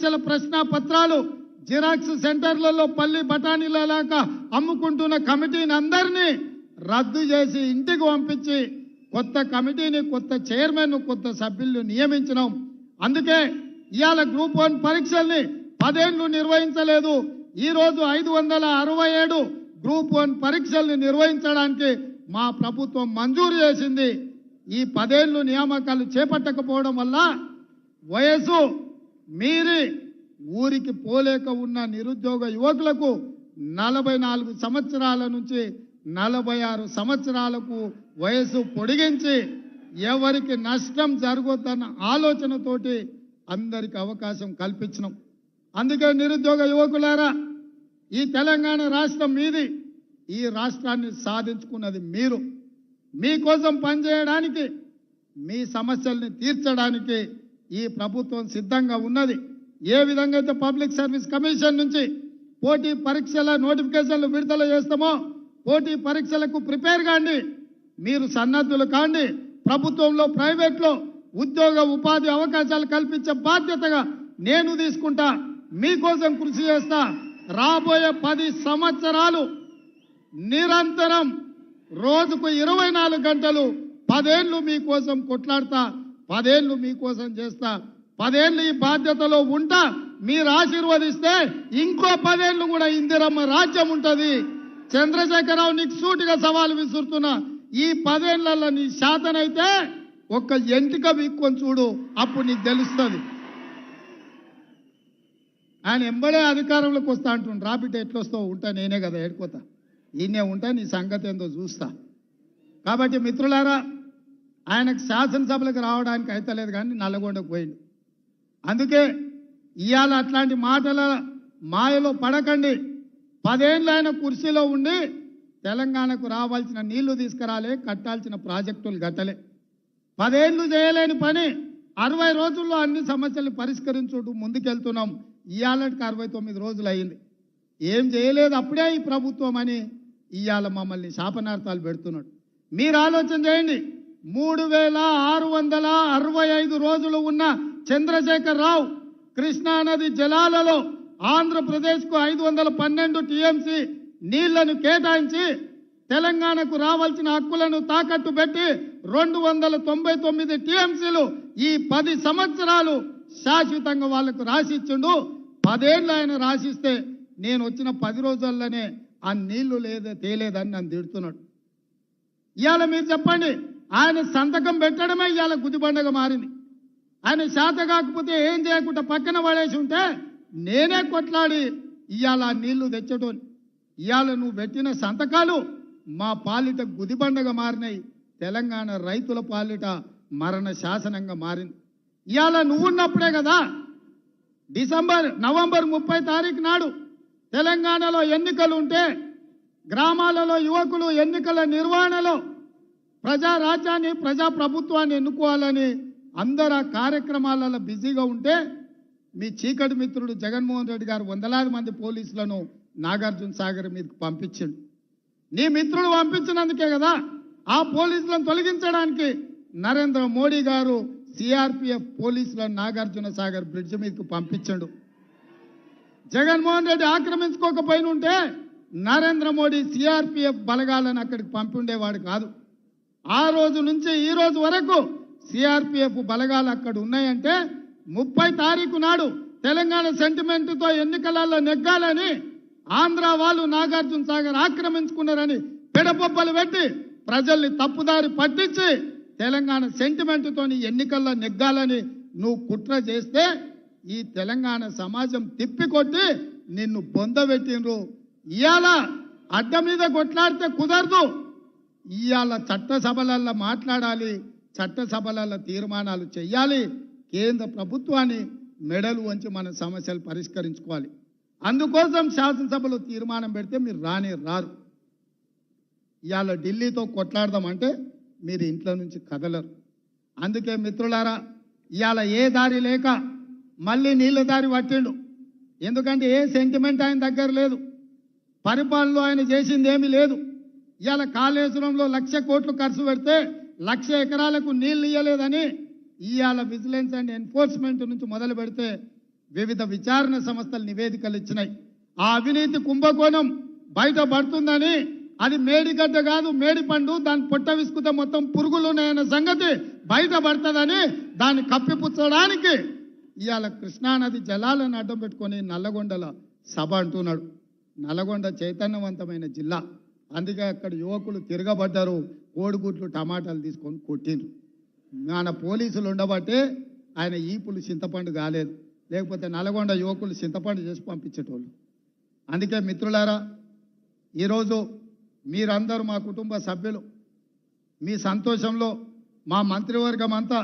లక్షల ప్రశ్న పత్రాలు జిరాక్స్ సెంటర్లలో పల్లి బఠానీలలాగా అమ్ముకుంటున్న కమిటీని అందరినీ రద్దు చేసి ఇంటికి పంపించి కొత్త కమిటీని, కొత్త చైర్మన్, కొత్త సభ్యులను నియమించినాం. అందుకే ఇవాళ గ్రూప్ 1 పరీక్షల్ని 10 ఏళ్లు నిర్వహించలేదు. ఈరోజు 567 గ్రూప్ 1 పరీక్షల్ని నిర్వహించడానికి మా ప్రభుత్వం మంజూరు చేసింది. ఈ 10 ఏళ్లు నియామకాలు చేపట్టకపోవడం వల్ల వయసు మీరి ఊరికి పోలేక ఉన్న నిరుద్యోగ యువకులకు 44 సంవత్సరాల నుంచి 46 సంవత్సరాలకు వయసు పొడిగించి ఎవరికి నష్టం జరగొద్దన్న ఆలోచనతోటి అందరికి అవకాశం కల్పించినాం. అందుకే నిరుద్యోగ యువకులారా, ఈ తెలంగాణ రాష్ట్రం మీది. ఈ రాష్ట్రాన్ని సాధించుకున్నది మీరు. మీకోసం పనిచేయడానికి, మీ సమస్యల్ని తీర్చడానికి ఈ ప్రభుత్వం సిద్ధంగా ఉన్నది. ఏ విధంగా అయితే పబ్లిక్ సర్వీస్ కమిషన్ నుంచి పోటీ పరీక్షల నోటిఫికేషన్లు విడుదల చేస్తామో పోటీ పరీక్షలకు ప్రిపేర్ కాండి. మీరు సన్నద్ధులు కాండి. ప్రభుత్వంలో, ప్రైవేట్లో ఉద్యోగ ఉపాధి అవకాశాలు కల్పించే బాధ్యతగా నేను తీసుకుంటా. మీకోసం కృషి చేస్తా. రాబోయే 10 సంవత్సరాలు నిరంతరం రోజుకు 24 గంటలు 10 ఏళ్లు మీకోసం కొట్లాడతా. 10 ఏళ్లు మీకోసం చేస్తా. 10 ఏళ్లు ఈ బాధ్యతలో ఉంటా. మీరు ఆశీర్వదిస్తే ఇంకో 10 ఏళ్లు కూడా ఇందిరమ్మ రాజ్యం ఉంటుంది. చంద్రశేఖరరావు, నీకు సూటిగా సవాలు విసురుతున్నా. ఈ 10 ఏళ్లలో నీ శాతనైతే ఒక్క ఎంటిక వీక్కొని చూడు, అప్పుడు నీకు తెలుస్తుంది. ఆయన ఎంబడే అధికారంలోకి వస్తా అంటుండు. రాబిట్ ఎట్లొస్తావు? ఉంటా, నేనే కదా ఏడుకోతా. ఈయనే ఉంటా, నీ సంగతి ఏందో చూస్తా. కాబట్టి మిత్రులారా, ఆయనకు శాసనసభలకు రావడానికి అయితలేదు కానీ నల్లగొండకు పోయిండు. అందుకే ఇవాళ అట్లాంటి మాటల మాయలో పడకండి. 10 ఏళ్ళు ఆయన కుర్చీలో ఉండి తెలంగాణకు రావాల్సిన నీళ్లు తీసుకురాలే, కట్టాల్సిన ప్రాజెక్టులు కట్టలే. 10 ఏళ్ళు చేయలేని పని 60 రోజుల్లో అన్ని సమస్యలు పరిష్కరించుకుంటూ ముందుకెళ్తున్నాం. ఇవాళకి 69 రోజులు అయింది. ఏం చేయలేదు అప్పుడే ఈ ప్రభుత్వం అని ఇవాళ మమ్మల్ని శాపనార్థాలు పెడుతున్నాడు. మీరు ఆలోచన చేయండి. 3665 రోజులు ఉన్న చంద్రశేఖరరావు కృష్ణానది జలాలలో ఆంధ్రప్రదేశ్కు 512 టీఎంసీ నీళ్లను కేటాయించి తెలంగాణకు రావాల్సిన హక్కులను తాకట్టు పెట్టి 299 టీఎంసీలు ఈ 10 సంవత్సరాలు శాశ్వతంగా వాళ్లకు రాసిచ్చిండు. 10 ఏళ్ళు ఆయన రాసిస్తే నేను వచ్చిన 10 రోజుల్లోనే ఆ నీళ్లు తేలేదని నన్ను తిడుతున్నాడు. ఇవాళ మీరు చెప్పండి, ఆయన సంతకం పెట్టడమే ఇవాళ గుదిబండగా మారింది. ఆయన శాత కాకపోతే ఏం చేయకుండా పక్కన పడేసి ఉంటే నేనే కొట్లాడి ఇవాళ ఆ నీళ్లు తెచ్చటోని. ఇవాళ నువ్వు పెట్టిన సంతకాలు మా పాలిట గుదిబండగా మారినాయి. తెలంగాణ రైతుల పాలిట మరణ శాసనంగా మారింది. ఇవాళ నువ్వున్నప్పుడే కదా నవంబర్ 30 తారీఖు నాడు తెలంగాణలో ఎన్నికలు ఉంటే గ్రామాలలో యువకులు ఎన్నికల నిర్వహణలో ప్రజారాజ్యాన్ని, ప్రజాప్రభుత్వాన్ని ఎన్నుకోవాలని అందరు ఆ కార్యక్రమాలలో బిజీగా ఉంటే మీ చీకటి మిత్రుడు జగన్మోహన్ రెడ్డి గారు వందలాది మంది పోలీసులను నాగార్జున సాగర్ మీదకి పంపించిండు. నీ మిత్రుడు పంపించినందుకే కదా ఆ పోలీసులను తొలగించడానికి నరేంద్ర మోడీ గారు సిఆర్పిఎఫ్ పోలీసులను నాగార్జున సాగర్ బ్రిడ్జ్ మీదకి పంపించాడు. జగన్మోహన్ రెడ్డి ఆక్రమించుకోకపోయినుంటే నరేంద్ర మోడీ సిఆర్పిఎఫ్ బలగాలను అక్కడికి పంపిండేవాడు కాదు. ఆ రోజు నుంచి ఈ రోజు వరకు సిఆర్పిఎఫ్ బలగాలు అక్కడ ఉన్నాయంటే 30 తారీఖు నాడు తెలంగాణ సెంటిమెంట్తో ఎన్నికలలో నెగ్గాలని ఆంధ్ర వాళ్ళు నాగార్జున సాగర్ ఆక్రమించుకున్నారని పెడపొబ్బలు పెట్టి ప్రజల్ని తప్పుదారి పట్టించి తెలంగాణ సెంటిమెంట్తోని ఎన్నికల్లో నెగ్గాలని నువ్వు కుట్ర చేస్తే ఈ తెలంగాణ సమాజం తిప్పికొట్టి నిన్ను బొందబెట్టిండ్రు. ఇవాళ అడ్డ మీద కొట్లాడితే కుదరదు. ఇవాళ చట్టసభలలో మాట్లాడాలి, చట్టసభలలో తీర్మానాలు చేయాలి. కేంద్ర ప్రభుత్వాన్ని మెడలు వంచి మన సమస్యలు పరిష్కరించుకోవాలి. అందుకోసం శాసనసభలో తీర్మానం పెడితే మీరు రారు. ఇవాళ ఢిల్లీతో కొట్లాడదామంటే మీరు ఇంట్లో నుంచి కదలరు. అందుకే మిత్రులారా, ఇవాళ ఏ దారి లేక మళ్ళీ నీళ్ళ దారి పట్టిండు. ఎందుకంటే ఏ సెంటిమెంట్ ఆయన దగ్గర లేదు. పరిపాలనలో ఆయన చేసింది ఏమీ లేదు. ఇవాళ కాళేశ్వరంలో 1,00,000 కోట్లు ఖర్చు పెడితే 1,00,000 ఎకరాలకు నీళ్లు ఇవ్వలేదని ఇవాళ విజిలెన్స్ అండ్ ఎన్ఫోర్స్మెంట్ నుంచి మొదలు పెడితే వివిధ విచారణ సంస్థలు నివేదికలు ఇచ్చినాయి. ఆ అవినీతి కుంభకోణం బయటపడుతుందని, అది మేడిగడ్డ కాదు మేడిపండు, దాని పొట్ట విసుకుతే మొత్తం పురుగులు ఉన్నాయన్న సంగతి బయటపడుతుందని దాన్ని కప్పిపుచ్చడానికి ఇవాళ కృష్ణానది జలాలను అడ్డం పెట్టుకొని నల్లగొండల సభ అంటున్నాడు. నల్లగొండ చైతన్యవంతమైన జిల్లా, అందుకే అక్కడ యువకులు తిరగబడ్డారు, కోడిగుడ్లు టమాటాలు తీసుకొని కొట్టిండ్రు. మన పోలీసులు ఉండబట్టే ఆయన ఈపులు చింతపండు కాలేదు, లేకపోతే నల్గొండ యువకులు చింతపండు చేసి పంపించేటోళ్ళు. అందుకే మిత్రులారా, ఈరోజు మీరందరూ మా కుటుంబ సభ్యులు, మీ సంతోషంలో మా మంత్రివర్గం అంతా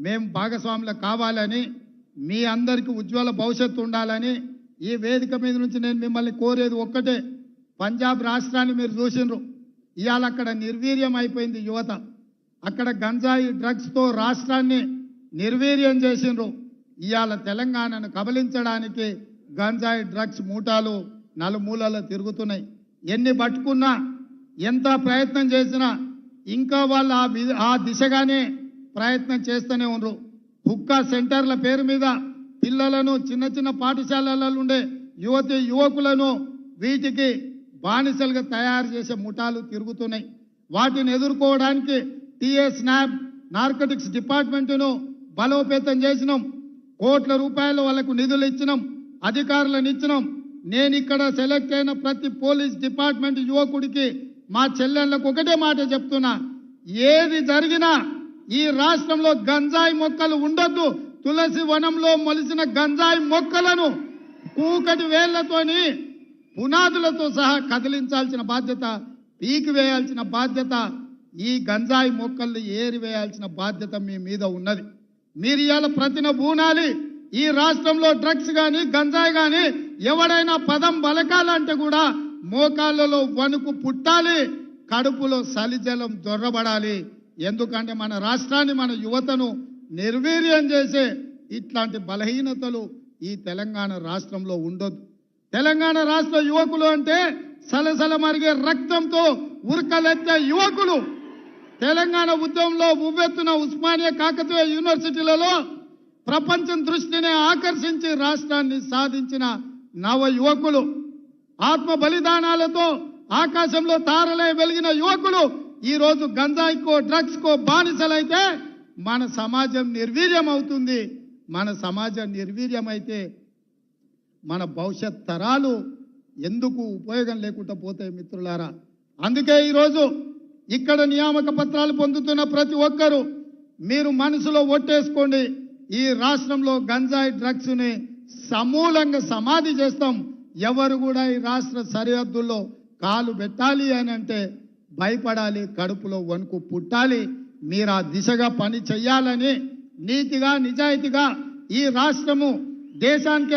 మేము భాగస్వాములు కావాలని, మీ అందరికీ ఉజ్వల భవిష్యత్తు ఉండాలని ఈ వేదిక మీద నుంచి నేను మిమ్మల్ని కోరేది ఒక్కటే. పంజాబ్ రాష్ట్రాన్ని మీరు చూసినారు, ఇవాళ అక్కడ నిర్వీర్యం అయిపోయింది యువత. అక్కడ గంజాయి డ్రగ్స్తో రాష్ట్రాన్ని నిర్వీర్యం చేసినారు. ఇవాళ తెలంగాణను కబలించడానికి గంజాయి డ్రగ్స్ మూటాలు నలుమూలలో తిరుగుతున్నాయి. ఎన్ని పట్టుకున్నా, ఎంత ప్రయత్నం చేసినా ఇంకా వాళ్ళు ఆ దిశగానే ప్రయత్నం చేస్తూనే ఉన్నారు. హుక్కా సెంటర్ల పేరు మీద పిల్లలను చిన్న చిన్న పాఠశాలలలో ఉండే యువకులను వీటికి బానిసలుగా తయారు చేసే ముఠాలు తిరుగుతున్నాయి. వాటిని ఎదుర్కోవడానికి టీఎస్నాప్ నార్కోటిక్స్ డిపార్ట్మెంటును బలోపేతం చేసినాం. కోట్ల రూపాయలు వాళ్ళకు నిధులు ఇచ్చినాం, అధికారులను ఇచ్చినాం. నేను ఇక్కడ సెలెక్ట్ అయిన ప్రతి పోలీస్ డిపార్ట్మెంట్ యువకుడికి, మా చెల్లెళ్ళకు ఒకటే మాట చెప్తున్నా, ఏది జరిగినా ఈ రాష్ట్రంలో గంజాయి మొక్కలు ఉండొద్దు. తులసి వనంలో మొలిసిన గంజాయి మొక్కలను కూకటి వేళ్లతోని పునాదులతో సహా కదిలించాల్సిన బాధ్యత, పీకి వేయాల్సిన బాధ్యత, ఈ గంజాయి మొక్కల్ని ఏరివేయాల్సిన బాధ్యత మీ మీద ఉన్నది. మీరు ఇవాళ ప్రతిన బూనాలి. ఈ రాష్ట్రంలో డ్రగ్స్ కానీ గంజాయి కానీ ఎవడైనా పదం బలకాలంటే కూడా మోకాళ్ళలో వణుకు పుట్టాలి, కడుపులో సలిజలం దొర్రబడాలి. ఎందుకంటే మన రాష్ట్రాన్ని, మన యువతను నిర్వీర్యం చేసే ఇట్లాంటి బలహీనతలు ఈ తెలంగాణ రాష్ట్రంలో ఉండొద్దు. తెలంగాణ రాష్ట్ర యువకులు అంటే సలసల మరిగే రక్తంతో ఉరకలెత్తే యువకులు. తెలంగాణ ఉద్యమంలో ఉవ్వెత్తున ఉస్మానియా కాకతీయ యూనివర్సిటీలలో ప్రపంచం దృష్టిని ఆకర్షించి రాష్ట్రాన్ని సాధించిన నవ యువకులు, ఆత్మ బలిదానాలతో ఆకాశంలో తారలై వెలిగిన యువకులు ఈరోజు గంజాయికో డ్రగ్స్కో బానిసలైతే మన సమాజం నిర్వీర్యం అవుతుంది. మన సమాజం నిర్వీర్యమైతే మన భవిష్యత్ తరాలు ఎందుకు ఉపయోగం లేకుండా పోతాయి మిత్రులారా. అందుకే ఈరోజు ఇక్కడ నియామక పత్రాలు పొందుతున్న ప్రతి ఒక్కరూ మీరు మనసులో ఒట్టేసుకోండి, ఈ రాష్ట్రంలో గంజాయి డ్రగ్స్ని సమూలంగా సమాధి చేస్తాం. ఎవరు కూడా ఈ రాష్ట్ర సరిహద్దుల్లో కాలు పెట్టాలి అని అంటే భయపడాలి, కడుపులో వణుకు పుట్టాలి. మీరు ఆ దిశగా పని చెయ్యాలని నీతిగా నిజాయితీగా ఈ రాష్ట్రము దేశానికి